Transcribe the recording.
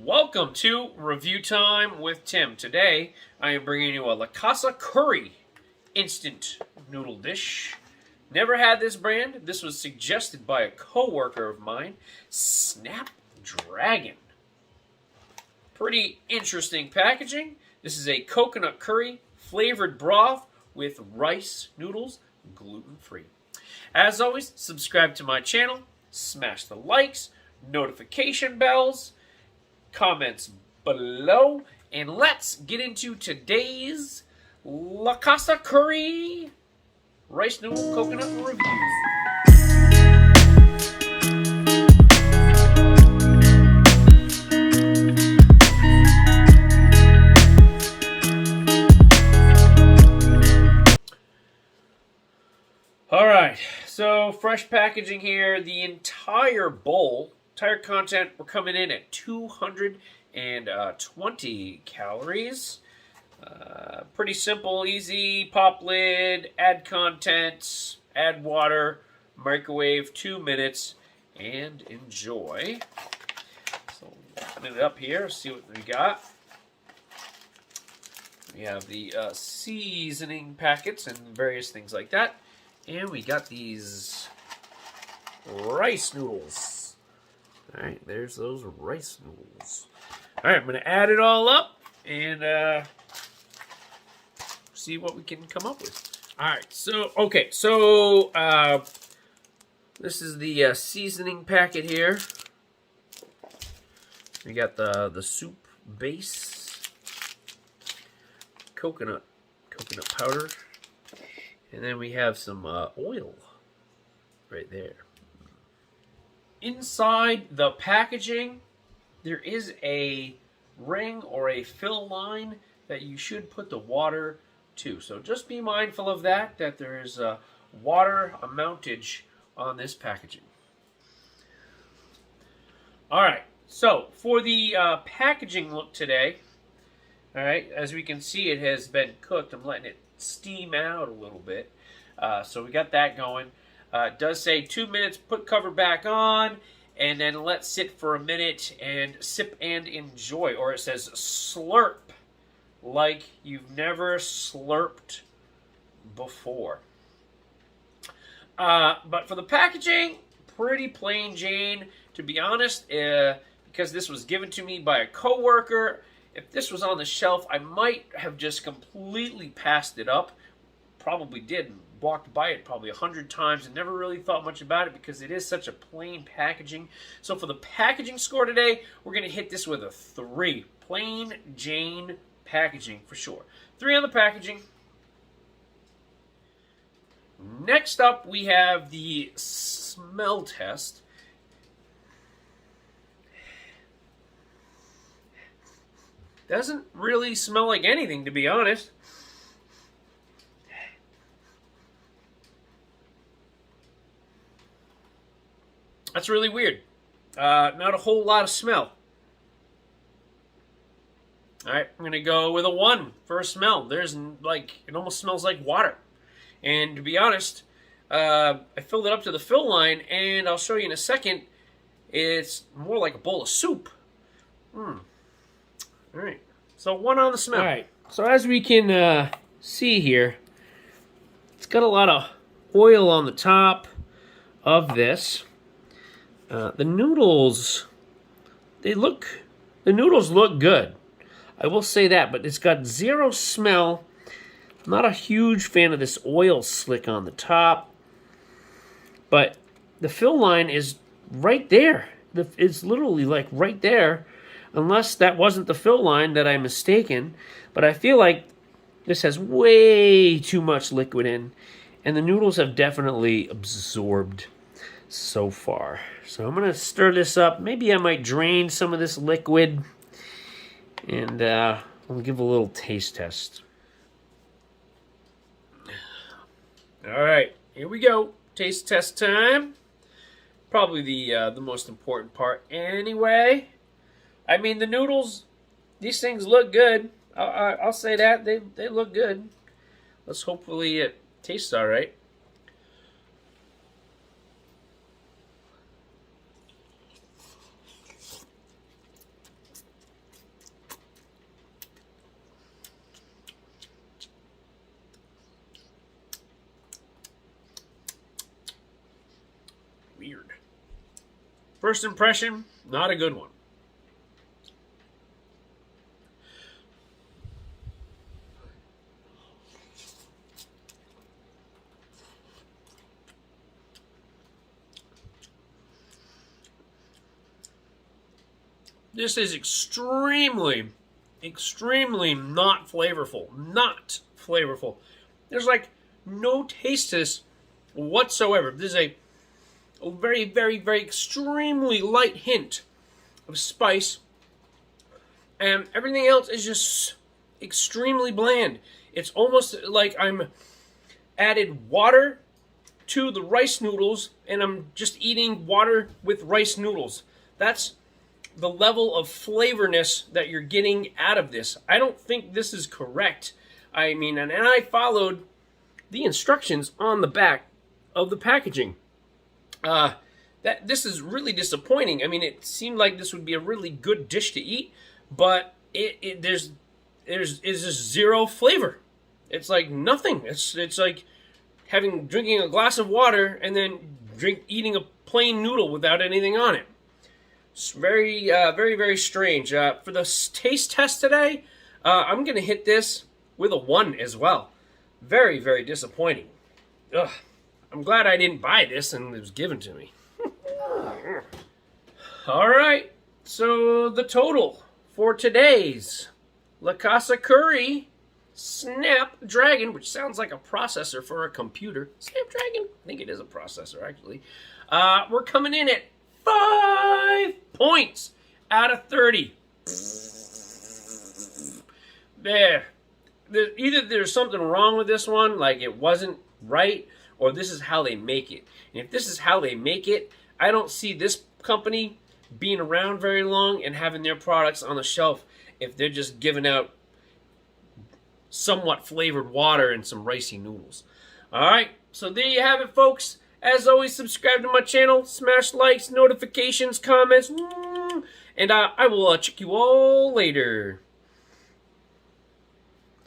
Welcome to Review Time with Tim. Today, I am bringing you a Laksa Curry instant noodle dish. Never had this brand. This was suggested by a coworker of mine, Snapdragon. Pretty interesting packaging. This is a coconut curry flavored broth with rice noodles, gluten-free. As always, subscribe to my channel, smash the likes, notification bells, comments below, and let's get into today's Laksa Curry rice noodle coconut review. All right, so fresh packaging here. The entire bowl, entire content, we're coming in at 220 calories. Pretty simple, easy. Pop lid, add contents, add water, microwave 2 minutes, and enjoy. So open it up here, see what we got. We have the seasoning packets and various things like that. And we got these rice noodles. All right, there's those rice noodles. All right, I'm going to add it all up and see what we can come up with. All right, so, this is the seasoning packet here. We got the soup base, coconut powder. And then we have some oil right there. Inside the packaging, there is a ring or a fill line that you should put the water to. So just be mindful of that there is a water mountage on this packaging. All right, so for the packaging look today, all right, as we can see, it has been cooked. I'm letting it steam out a little bit. So we got that going. It does say 2 minutes, put cover back on, and then let sit for a minute and sip and enjoy. Or it says slurp like you've never slurped before. But for the packaging, pretty plain Jane. To be honest, because this was given to me by a coworker, if this was on the shelf, I might have just completely passed it up. Probably did. Walked by it probably 100 times and never really thought much about it because it is such a plain packaging. So for the packaging score today, we're going to hit this with a 3. Plain Jane packaging for sure. 3 on the packaging. Next up, we have the smell test. Doesn't really smell like anything, to be honest. That's really weird. Not a whole lot of smell. All right, I'm going to go with a 1 for a smell. There's it almost smells like water. And to be honest, I filled it up to the fill line, and I'll show you in a second, it's more like a bowl of soup. All right, so 1 on the smell. All right, so as we can see here, it's got a lot of oil on the top of this. The noodles, the noodles look good. I will say that, but it's got 0 smell. I'm not a huge fan of this oil slick on the top, but the fill line is right there. It's literally like right there, unless that wasn't the fill line that I'm mistaken. But I feel like this has way too much liquid in, and the noodles have definitely absorbed so far. So I'm going to stir this up. Maybe I might drain some of this liquid, and we'll give a little taste test. All right, here we go. Taste test time. Probably the most important part anyway. I mean, the noodles, these things look good. I'll say that. They look good. Let's hopefully it tastes all right. First impression, not a good one. This is extremely, extremely not flavorful. Not flavorful. There's like no taste to this whatsoever. This is a very, very, very extremely light hint of spice. And everything else is just extremely bland. It's almost like I'm added water to the rice noodles and I'm just eating water with rice noodles. That's the level of flavorness that you're getting out of this. I don't think this is correct. I mean, and I followed the instructions on the back of the packaging. This is really disappointing. I mean, it seemed like this would be a really good dish to eat, but there's just zero flavor. It's like nothing. It's like drinking a glass of water and then eating a plain noodle without anything on it. It's very, very, very strange. For the taste test today, I'm going to hit this with a 1 as well. Very, very disappointing. Ugh. I'm glad I didn't buy this and it was given to me. All right, so the total for today's Laksa Curry Snapdragon, which sounds like a processor for a computer. Snapdragon? I think it is a processor, actually. We're coming in at 5 points out of 30. Either there's something wrong with this one, like it wasn't right, or this is how they make it. And if this is how they make it, I don't see this company being around very long and having their products on the shelf if they're just giving out somewhat flavored water and some ricey noodles. All right, so there you have it, folks. As always, subscribe to my channel, smash likes, notifications, comments, and I will check you all later.